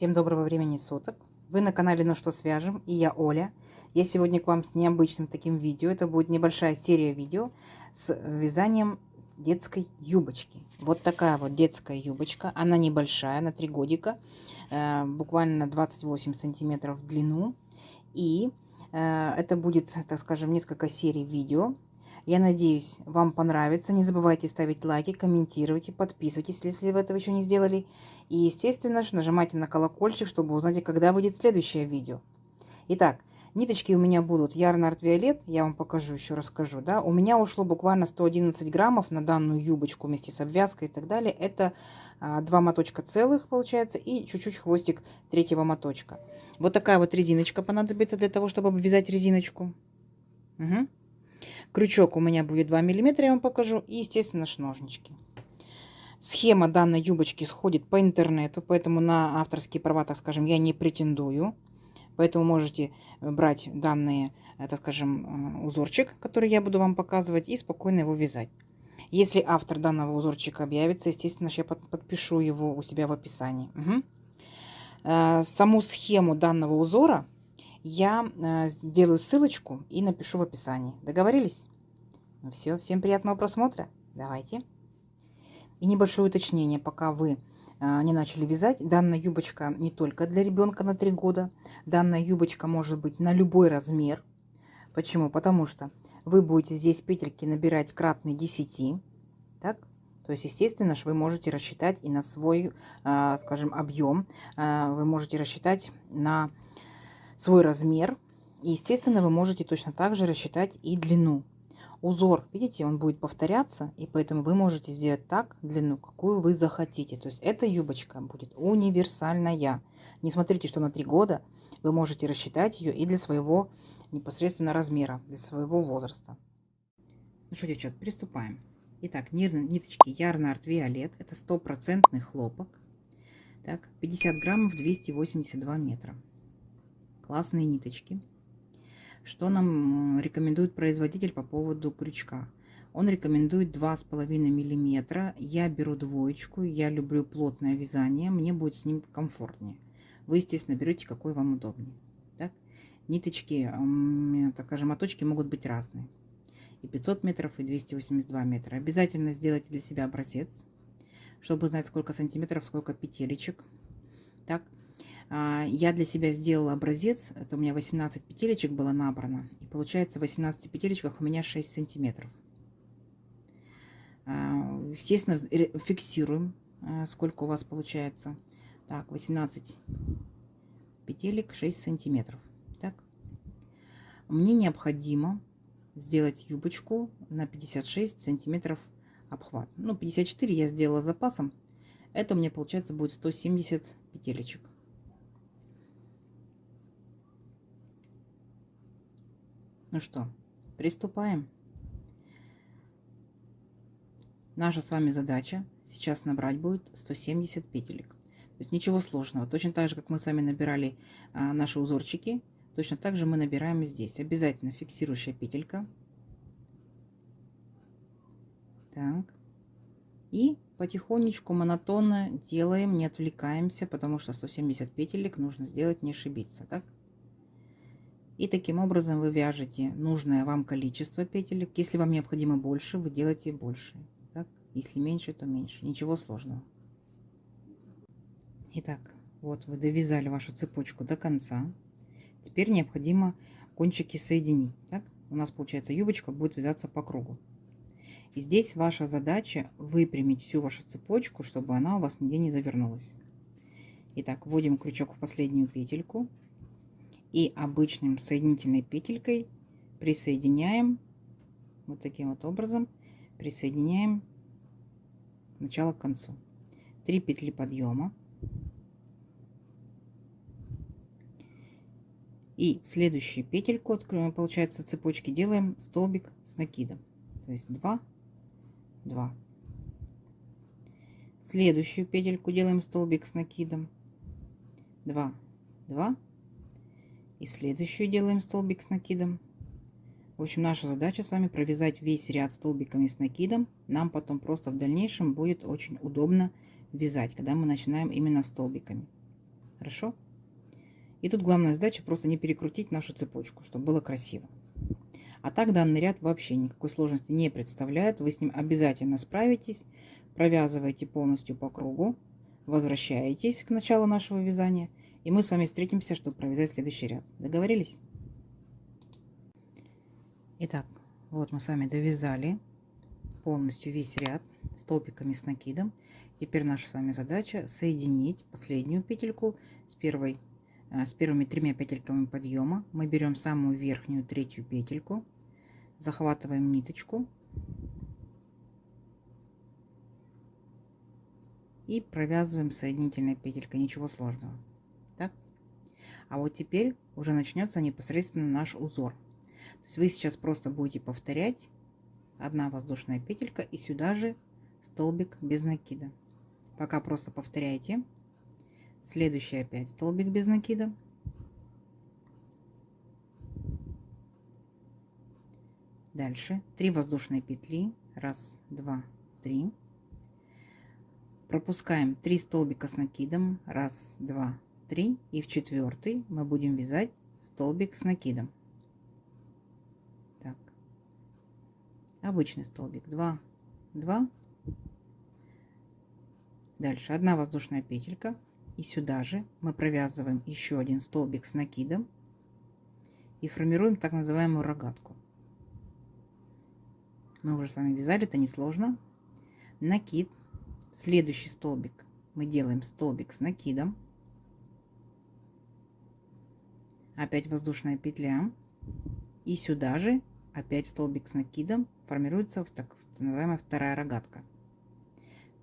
Всем доброго времени суток. Вы на канале Ну что свяжем, и я Оля. Я сегодня к вам с необычным таким видео. Это будет небольшая серия видео с вязанием детской юбочки. Вот такая вот детская юбочка. Она небольшая, на 3 годика, буквально 28 сантиметров в длину. И это будет, так скажем, несколько серий видео. Я надеюсь, вам понравится. Не забывайте ставить лайки, комментируйте, подписывайтесь, если вы этого еще не сделали. И, естественно, нажимайте на колокольчик, чтобы узнать, когда выйдет следующее видео. Итак, ниточки у меня будут Ярнард Виолет. Я вам покажу, еще расскажу. Да? У меня ушло буквально 111 граммов на данную юбочку вместе с обвязкой и так далее. Это 2 моточка целых, получается, и чуть-чуть хвостик 3-го моточка. Вот такая вот резиночка понадобится для того, чтобы обвязать резиночку. Угу. Крючок у меня будет 2 мм, я вам покажу. И, естественно, ножнички. Схема данной юбочки сходит по интернету, поэтому на авторские права, так скажем, я не претендую. Поэтому можете брать данные, так скажем, узорчик, который я буду вам показывать, и спокойно его вязать. Если автор данного узорчика объявится, естественно, я подпишу его у себя в описании. Угу. Саму схему данного узора я сделаю ссылочку и напишу в описании. Договорились? Ну все, всем приятного просмотра. Давайте. И небольшое уточнение, пока вы не начали вязать. Данная юбочка не только для ребенка на 3 года. Данная юбочка может быть на любой размер. Почему? Потому что вы будете здесь петельки набирать кратные 10. Так? То есть, естественно, вы можете рассчитать и на свой, скажем, объем. Вы можете рассчитать на свой размер. И, естественно, вы можете точно так же рассчитать и длину. Узор, видите, он будет повторяться, и поэтому вы можете сделать так длину, какую вы захотите. То есть эта юбочка будет универсальная. Не смотрите, что на 3 года. Вы можете рассчитать ее и для своего непосредственно размера, для своего возраста. Ну что, девчат, приступаем. Итак, ниточки Ярнард Виолет. Это 100% хлопок. Так, 50 граммов, 282 метра. Классные ниточки. Что нам рекомендует производитель по поводу крючка? Он рекомендует 2,5 мм. Я беру двоечку. Я люблю плотное вязание. Мне будет с ним комфортнее. Вы, естественно, берете, какой вам удобнее. Так? Ниточки, так скажем, моточки могут быть разные. И 500 метров, и 282 метра. Обязательно сделайте для себя образец, чтобы знать, сколько сантиметров, сколько петелечек. Так? Я для себя сделала образец. Это у меня 18 петелечек было набрано. И получается в 18 петелечках у меня 6 сантиметров. Естественно, фиксируем, сколько у вас получается. Так, 18 петелек, 6 сантиметров. Так. Мне необходимо сделать юбочку на 56 сантиметров обхват. Ну, 54 я сделала запасом. Это у меня получается будет 170 петелечек. Ну что, приступаем. Наша с вами задача сейчас набрать будет 170 петелек. То есть ничего сложного. Точно так же, как мы с вами набирали наши узорчики, точно так же мы набираем и здесь. Обязательно фиксирующая петелька. Так. И потихонечку, монотонно делаем, не отвлекаемся, потому что 170 петелек нужно сделать, не ошибиться. Так? И таким образом вы вяжете нужное вам количество петелек. Если вам необходимо больше, вы делаете больше. Так? Если меньше, то меньше. Ничего сложного. Итак, вот вы довязали вашу цепочку до конца. Теперь необходимо кончики соединить. Так? У нас получается юбочка будет вязаться по кругу. И здесь ваша задача выпрямить всю вашу цепочку, чтобы она у вас нигде не завернулась. Итак, вводим крючок в последнюю петельку. И обычным соединительной петелькой присоединяем вот таким вот образом, присоединяем начало к концу. 3 петли подъема. И в следующую петельку, получается, цепочки делаем столбик с накидом. То есть 2, 2. Следующую петельку делаем столбик с накидом. 2, 2. И следующую делаем столбик с накидом. В общем, наша задача с вами провязать весь ряд столбиками с накидом. Нам потом просто в дальнейшем будет очень удобно вязать, когда мы начинаем именно столбиками. Хорошо? И тут главная задача просто не перекрутить нашу цепочку, чтобы было красиво. А так данный ряд вообще никакой сложности не представляет. Вы с ним обязательно справитесь. Провязываете полностью по кругу. Возвращаетесь к началу нашего вязания. И мы с вами встретимся, чтобы провязать следующий ряд. Договорились? Итак, вот мы с вами довязали полностью весь ряд столбиками с накидом. Теперь наша с вами задача соединить последнюю петельку с первыми 3 петельками подъема. Мы берем самую верхнюю третью петельку, захватываем ниточку и провязываем соединительной петелькой. Ничего сложного. Так? А вот теперь уже начнется непосредственно наш узор. То есть вы сейчас просто будете повторять: 1 воздушная петелька и сюда же столбик без накида. Пока просто повторяйте. Следующий опять столбик без накида. Дальше 3 воздушные петли. 1, 2, 3. Пропускаем 3 столбика с накидом. 1, 2, 3. И в 4-й мы будем вязать столбик с накидом. Так. Обычный столбик. 2, 2. Дальше 1 воздушная петелька. И сюда же мы провязываем еще один столбик с накидом и формируем так называемую рогатку. Мы уже с вами вязали, это несложно. Накид. Следующий столбик мы делаем столбик с накидом. Опять воздушная петля. И сюда же опять столбик с накидом. Формируется так называемая вторая рогатка.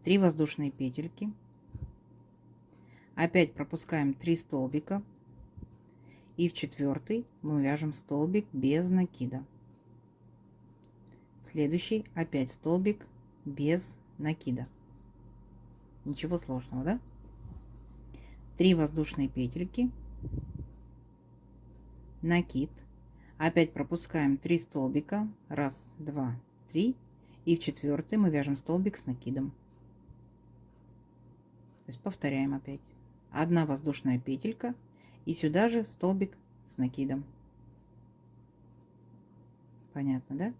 3 воздушные петельки. Опять пропускаем 3 столбика. И в 4-й мы вяжем столбик без накида. Следующий опять столбик без накида. Ничего сложного, да? 3 воздушные петельки. Накид. Опять пропускаем 3 столбика. 1, 2, 3. И в 4-й мы вяжем столбик с накидом. То есть повторяем опять. 1 воздушная петелька. И сюда же столбик с накидом. Понятно, да?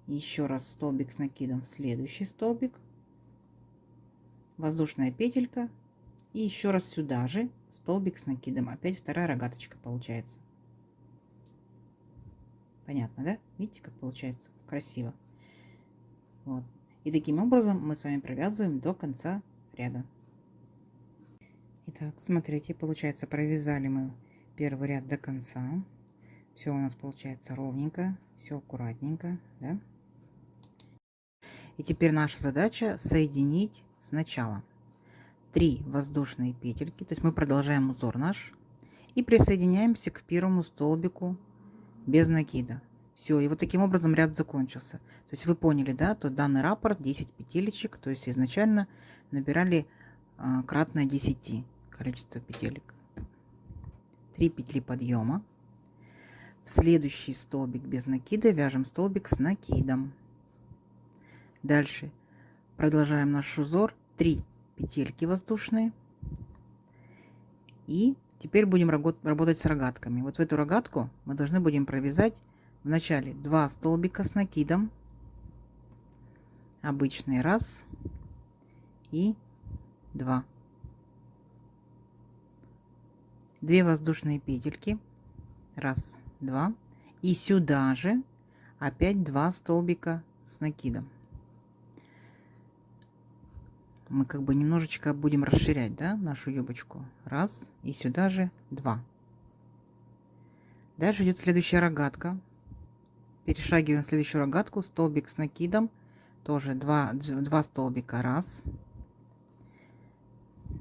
Еще раз столбик с накидом в следующий столбик. Воздушная петелька. И еще раз сюда же столбик с накидом. Опять вторая рогаточка получается. Понятно, да? Видите, как получается красиво. Вот. И таким образом мы с вами провязываем до конца ряда. Итак, смотрите, получается, провязали мы первый ряд до конца. Все у нас получается ровненько, все аккуратненько, да? И теперь наша задача соединить сначала 3 воздушные петельки, то есть мы продолжаем узор наш и присоединяемся к первому столбику без накида. Все, и вот таким образом ряд закончился. То есть вы поняли, да, то данный раппорт 10 петелечек, то есть изначально набирали кратное 10 количество петелек. 3 петли подъема. В следующий столбик без накида вяжем столбик с накидом. Дальше продолжаем наш узор. 3 петельки воздушные. И теперь будем работать с рогатками. Вот в эту рогатку мы должны будем провязать в начале 2 столбика с накидом. Обычный 1 и 2. 2 воздушные петельки. 1, 2. И сюда же опять 2 столбика с накидом. Мы как бы немножечко будем расширять, да, нашу юбочку. 1 и сюда же 2. Дальше идет следующая рогатка. Перешагиваем в следующую рогатку. Столбик с накидом. Тоже 2 столбика. 1,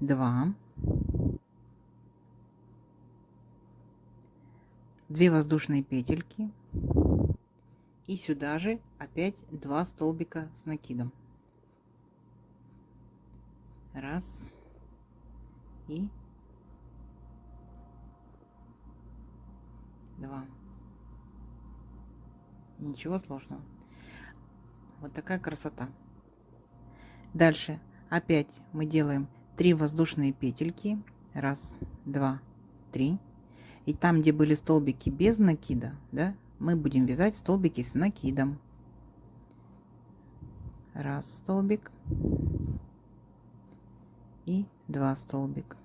2. 2 воздушные петельки. И сюда же опять 2 столбика с накидом. 1 и 2. Ничего сложного. Вот такая красота. Дальше опять мы делаем 3 воздушные петельки. Раз, два, три. И там, где были столбики без накида, да, мы будем вязать столбики с накидом. Раз столбик и 2 столбик.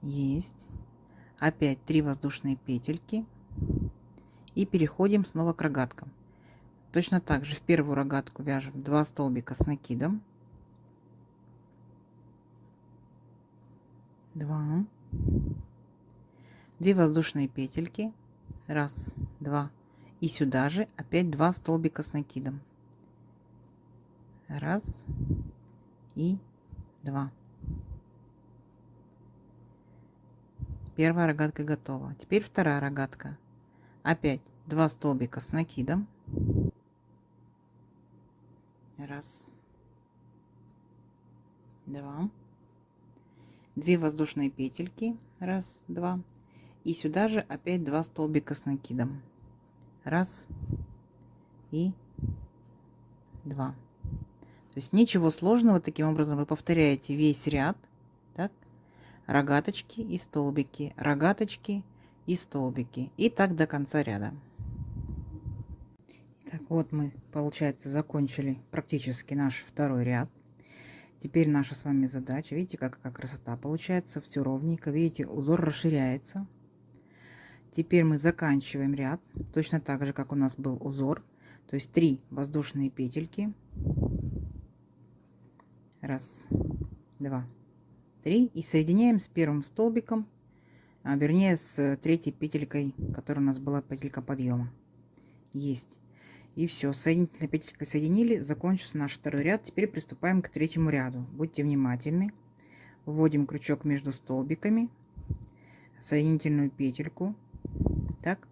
Есть. Опять 3 воздушные петельки. И переходим снова к рогаткам. Точно так же в первую рогатку вяжем 2 столбика с накидом. 2. 2 воздушные петельки. Раз, два. И сюда же опять 2 столбика с накидом. Раз и 2. Первая рогатка готова. Теперь вторая рогатка. Опять 2 столбика с накидом. Раз, два. 2 воздушные петельки. Раз, два. И сюда же опять 2 столбика с накидом. Раз и 2. То есть ничего сложного. Таким образом вы повторяете весь ряд. Так? Рогаточки и столбики, рогаточки и столбики. И так до конца ряда. Так, вот мы, получается, закончили практически наш второй ряд. Теперь наша с вами задача. Видите, какая красота получается. Все ровненько. Видите, узор расширяется. Теперь мы заканчиваем ряд. Точно так же, как у нас был узор. То есть 3 воздушные петельки. Раз, два, три. И соединяем с первым столбиком. Вернее, с третьей петелькой, которая у нас была петелька подъема. Есть. И все, соединительной петелькой соединили, закончился наш второй ряд. Теперь приступаем к третьему ряду. Будьте внимательны. Вводим крючок между столбиками, соединительную петельку. Так.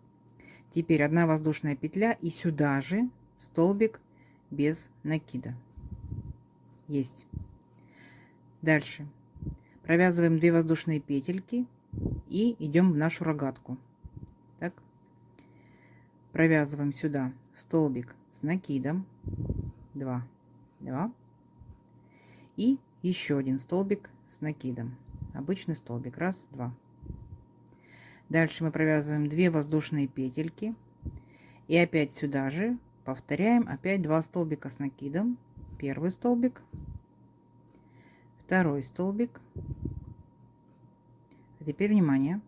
Теперь 1 воздушная петля и сюда же столбик без накида. Есть. Дальше провязываем 2 воздушные петельки и идем в нашу рогатку. Так. Провязываем сюда столбик с накидом. 2, 2. И еще 1 столбик с накидом. Обычный столбик. Раз, два. Дальше мы провязываем 2 воздушные петельки. И опять сюда же повторяем опять 2 столбика с накидом. Первый столбик. Второй столбик. А теперь внимание.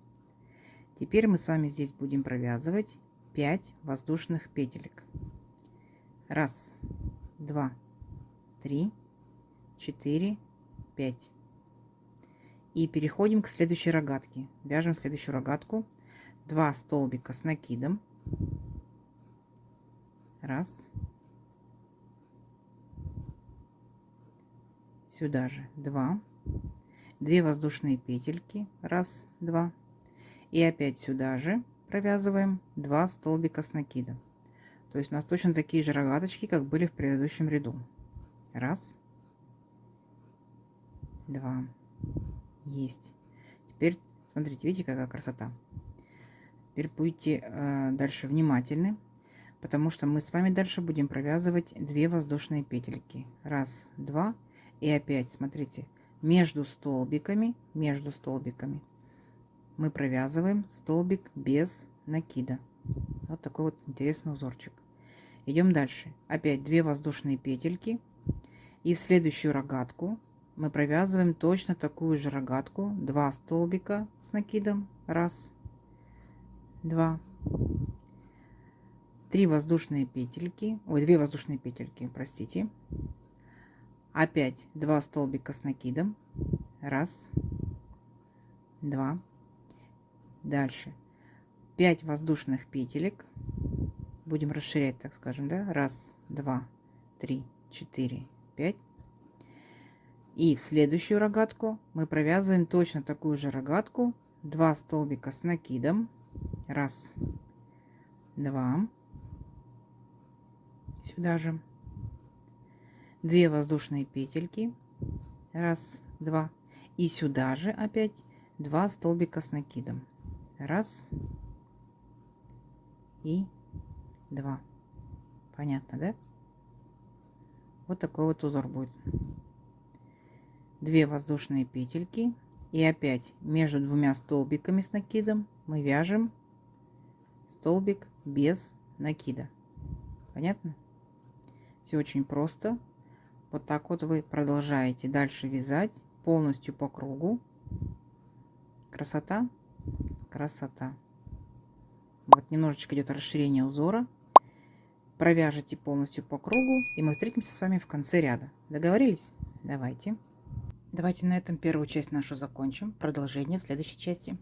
Теперь мы с вами здесь будем провязывать 5 воздушных петелек. Раз, два, три, 4, 5. И переходим к следующей рогатке. Вяжем следующую рогатку. 2 столбика с накидом. Раз. Сюда же 2. 2 воздушные петельки. Раз, два. И опять сюда же провязываем 2 столбика с накидом. То есть у нас точно такие же рогаточки, как были в предыдущем ряду. Раз, два. Есть. Теперь смотрите, видите, какая красота. Теперь будьте дальше внимательны, потому что мы с вами дальше будем провязывать 2 воздушные петельки. Раз, два. И опять, смотрите, между столбиками мы провязываем столбик без накида. Вот такой вот интересный узорчик. Идем дальше. Опять 2 воздушные петельки. И в следующую рогатку мы провязываем точно такую же рогатку. 2 столбика с накидом. Раз, два. 3 воздушные петельки. Ой, 2 воздушные петельки, простите. Опять 2 столбика с накидом. Раз, два. Дальше 5 воздушных петелек. Будем расширять, так скажем, да? Раз, два, три, 4, 5. И в следующую рогатку мы провязываем точно такую же рогатку. 2 столбика с накидом. Раз, два. Сюда же 2 воздушные петельки. Раз, два. И сюда же опять 2 столбика с накидом. Раз и 2. Понятно, да? Вот такой вот узор будет. 2 воздушные петельки. И опять между двумя столбиками с накидом мы вяжем столбик без накида. Понятно? Все очень просто. Вот так вот вы продолжаете дальше вязать полностью по кругу. Красота, красота. Вот немножечко идет расширение узора. Провяжите полностью по кругу, и мы встретимся с вами в конце ряда. Договорились? Давайте. Давайте на этом первую часть нашу закончим. Продолжение в следующей части.